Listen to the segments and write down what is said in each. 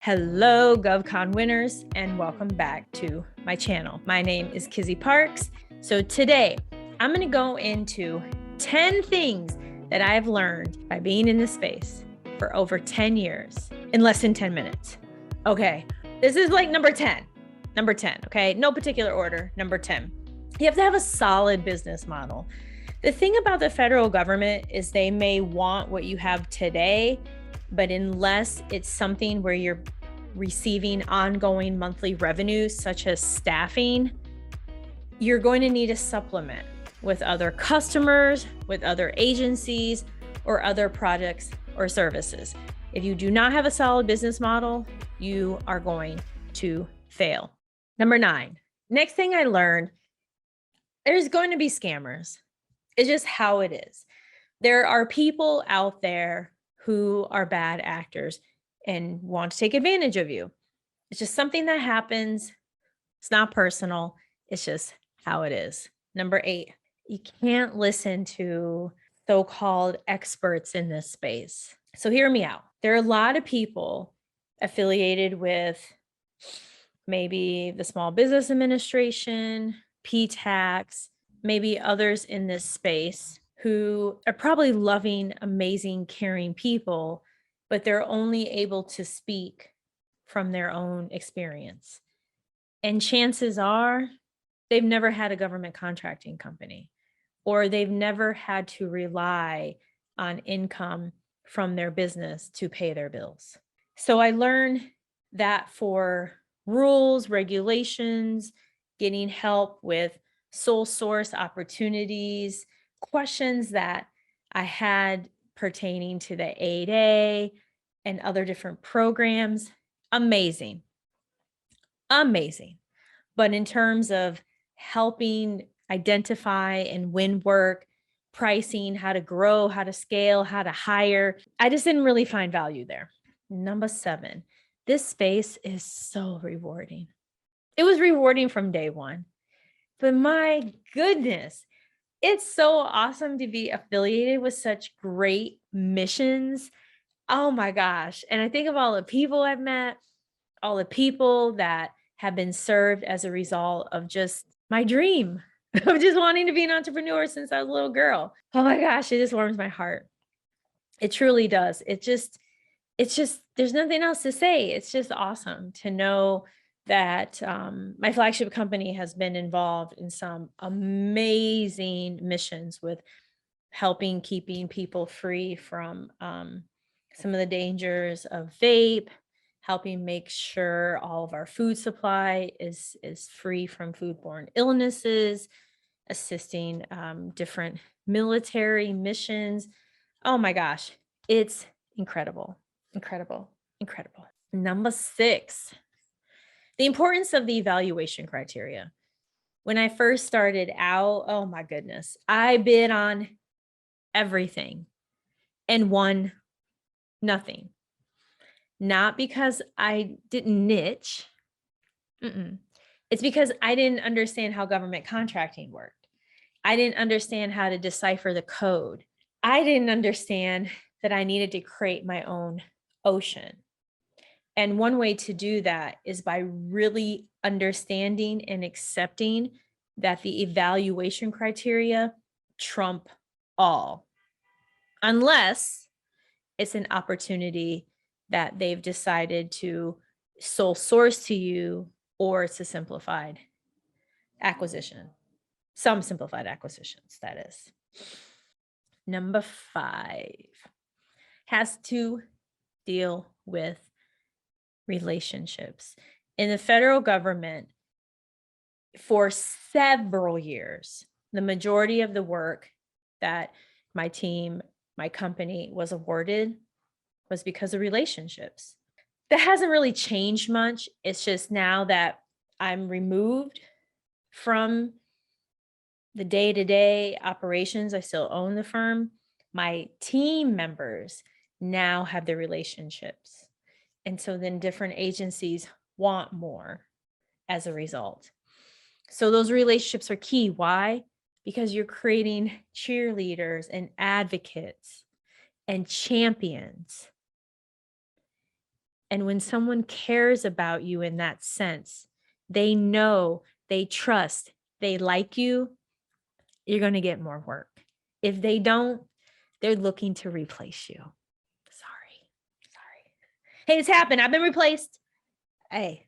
Hello, GovCon winners, and welcome back to my channel. My name is Kizzy Parks. So today, I'm going to go into 10 things that I've learned by being in this space for over 10 years in less than 10 minutes. Okay, this is like number 10, okay? No particular order, number 10. You have to have a solid business model. The thing about the federal government is they may want what you have today, but unless it's something where you're receiving ongoing monthly revenues, such as staffing, you're going to need a supplement with other customers, with other agencies, or other products or services. If you do not have a solid business model, you are going to fail. Number 9, next thing I learned, there's going to be scammers. It's just how it is. There are people out there who are bad actors and want to take advantage of you. It's just something that happens. It's not personal. It's just how it is. Number 8, you can't listen to so-called experts in this space. So hear me out. There are a lot of people affiliated with maybe the Small Business Administration, P-Tax, maybe others in this space who are probably loving, amazing, caring people, but they're only able to speak from their own experience. And chances are they've never had a government contracting company, or they've never had to rely on income from their business to pay their bills. So I learned that for rules, regulations, getting help with sole source opportunities, questions that I had pertaining to the 8A and other different programs, amazing. But in terms of helping identify and win work, pricing, how to grow, how to scale, how to hire, I just didn't really find value there. Number 7, this space is so rewarding. It was rewarding from day one, but my goodness, it's so awesome to be affiliated with such great missions. Oh my gosh. And I think of all the people I've met, all the people that have been served as a result of just my dream of just wanting to be an entrepreneur since I was a little girl. Oh my gosh, it just warms my heart. It truly does. It's just, there's nothing else to say. It's just awesome to know that my flagship company has been involved in some amazing missions with helping keeping people free from some of the dangers of vape, helping make sure all of our food supply is free from foodborne illnesses, assisting different military missions. Oh my gosh, it's incredible. Number 6, the importance of the evaluation criteria. When I first started out, oh my goodness, I bid on everything and won nothing. Not because I didn't niche. It's because I didn't understand how government contracting worked. I didn't understand how to decipher the code. I didn't understand that I needed to create my own ocean. And one way to do that is by really understanding and accepting that the evaluation criteria trump all, unless it's an opportunity that they've decided to sole source to you, or it's a simplified acquisition. Some simplified acquisitions, that is. Number 5 has to deal with relationships. In the federal government, for several years, the majority of the work that my team, my company was awarded was because of relationships. That hasn't really changed much. It's just now that I'm removed from the day-to-day operations, I still own the firm. My team members now have the relationships. And so then different agencies want more as a result. So those relationships are key. Why? Because you're creating cheerleaders and advocates and champions. And when someone cares about you in that sense, they know, they trust, they like you, you're going to get more work. If they don't, they're looking to replace you. Sorry. Hey, it's happened. I've been replaced. Hey,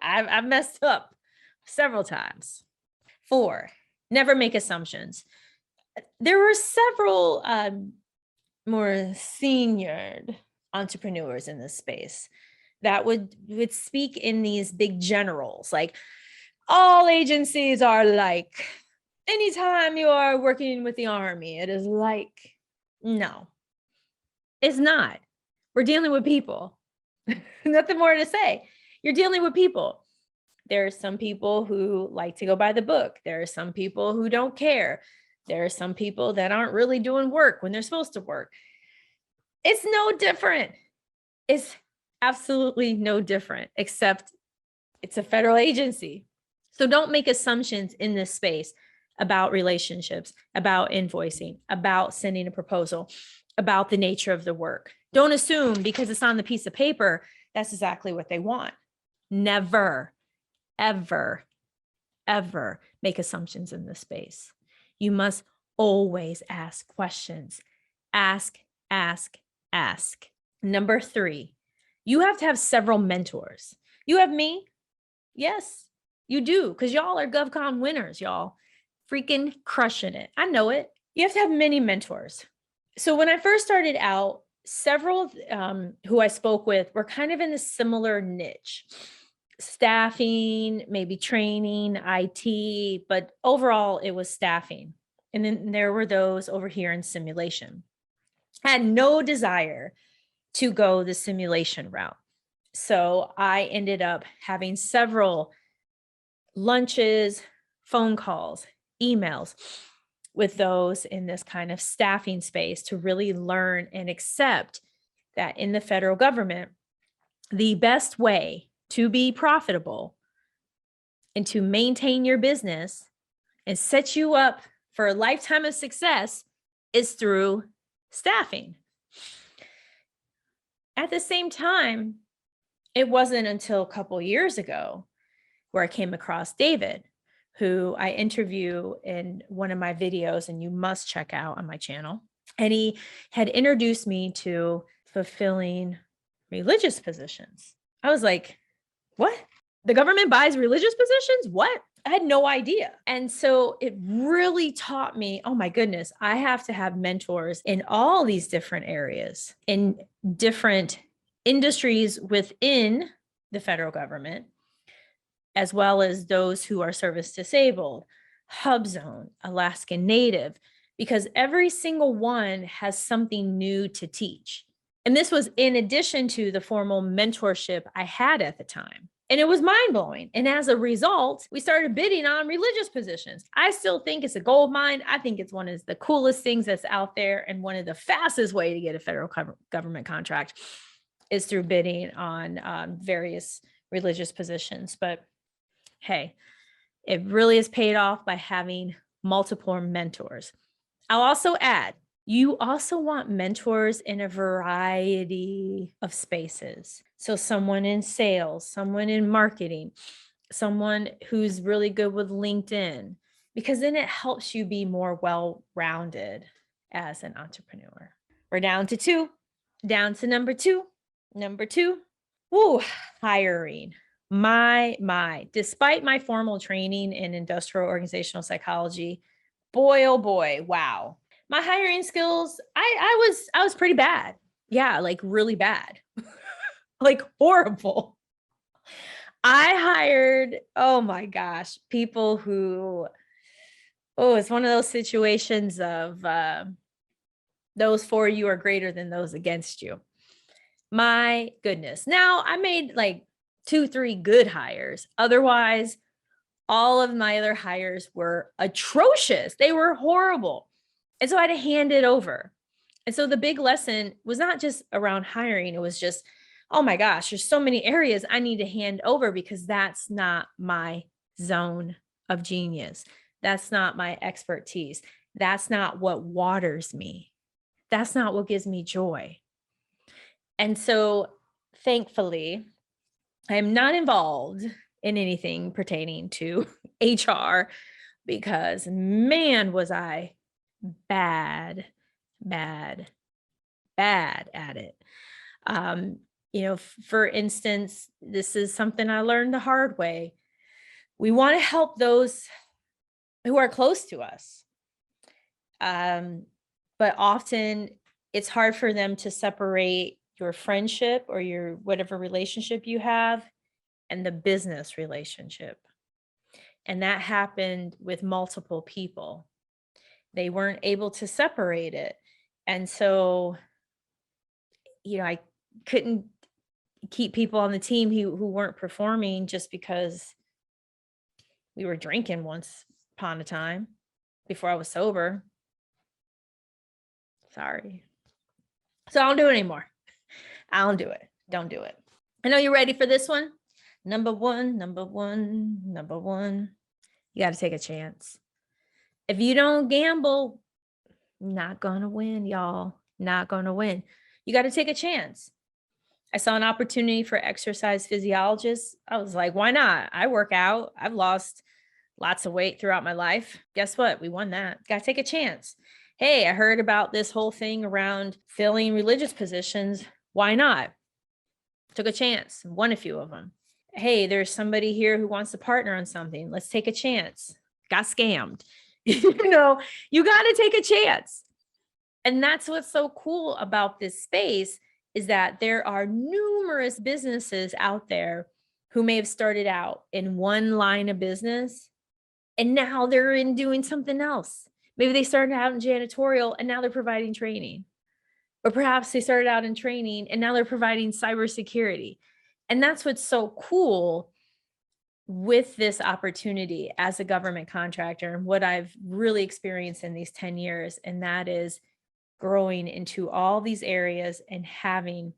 I've messed up several times. 4, never make assumptions. There were several more senior entrepreneurs in this space that would speak in these big generals, like all agencies are like, anytime you are working with the Army, it is like, no, it's not. We're dealing with people. Nothing more to say. You're dealing with people. There are some people who like to go by the book. There are some people who don't care. There are some people that aren't really doing work when they're supposed to work. It's no different. It's absolutely no different, except it's a federal agency. So don't make assumptions in this space about relationships, about invoicing, about sending a proposal, about the nature of the work. Don't assume because it's on the piece of paper, that's exactly what they want. Never, ever, ever make assumptions in this space. You must always ask questions. Ask. Number 3, you have to have several mentors. You have me. Yes, you do, because y'all are GovCon winners, y'all. Freaking crushing it. I know it. You have to have many mentors. So when I first started out, several who I spoke with were kind of in a similar niche. Staffing, maybe training, IT, but overall it was staffing. And then there were those over here in simulation. I had no desire to go the simulation route. So I ended up having several lunches, phone calls, emails with those in this kind of staffing space to really learn and accept that in the federal government, the best way to be profitable and to maintain your business and set you up for a lifetime of success is through staffing. At the same time, it wasn't until a couple years ago where I came across David, who I interview in one of my videos, and you must check out on my channel. And he had introduced me to fulfilling religious positions. I was like, what? The government buys religious positions? What? I had no idea. And so it really taught me, oh my goodness, I have to have mentors in all these different areas, in different industries within the federal government, as well as those who are service disabled, HubZone, Alaskan Native, because every single one has something new to teach. And this was in addition to the formal mentorship I had at the time. And it was mind-blowing. And as a result, we started bidding on religious positions. I still think it's a gold mine. I think it's one of the coolest things that's out there. And one of the fastest way to get a federal government contract is through bidding on various religious positions. But hey, it really is paid off by having multiple mentors. I'll also add, you also want mentors in a variety of spaces. So someone in sales, someone in marketing, someone who's really good with LinkedIn, because then it helps you be more well-rounded as an entrepreneur. We're down to 2, down to number 2. Number 2, hiring. Despite my formal training in industrial organizational psychology, boy, oh boy, wow. My hiring skills, I was pretty bad. Yeah, like really bad, like horrible. I hired, oh my gosh, people who, it's one of those situations of those for you are greater than those against you. My goodness. Now I made like 2-3 good hires. Otherwise, all of my other hires were atrocious. They were horrible. And so I had to hand it over. And so the big lesson was not just around hiring. It was just, oh my gosh, there's so many areas I need to hand over because that's not my zone of genius. That's not my expertise. That's not what waters me. That's not what gives me joy. And so thankfully, I am not involved in anything pertaining to HR because man, was I bad, bad, bad at it. For instance, this is something I learned the hard way. We want to help those who are close to us. But often it's hard for them to separate your friendship or your whatever relationship you have and the business relationship. And that happened with multiple people. They weren't able to separate it. And so, I couldn't keep people on the team who weren't performing just because we were drinking once upon a time before I was sober. Sorry. So I don't do it anymore. I don't do it. Don't do it. I know you're ready for this one. Number one. You got to take a chance. If you don't gamble, not going to win, y'all. Not going to win. You got to take a chance. I saw an opportunity for exercise physiologists. I was like, why not? I work out. I've lost lots of weight throughout my life. Guess what? We won that. Got to take a chance. Hey, I heard about this whole thing around filling religious positions. Why not? Took a chance, won a few of them. Hey, there's somebody here who wants to partner on something. Let's take a chance. Got scammed. You got to take a chance. And that's what's so cool about this space is that there are numerous businesses out there who may have started out in one line of business and now they're in doing something else. Maybe they started out in janitorial and now they're providing training. Or perhaps they started out in training and now they're providing cybersecurity. And that's what's so cool with this opportunity as a government contractor and what I've really experienced in these 10 years. And that is growing into all these areas and having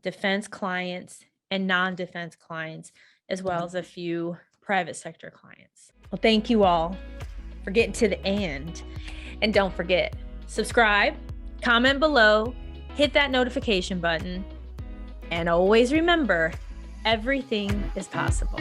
defense clients and non-defense clients, as well as a few private sector clients. Well, thank you all for getting to the end. And don't forget, subscribe, comment below, hit that notification button, and always remember, everything is possible.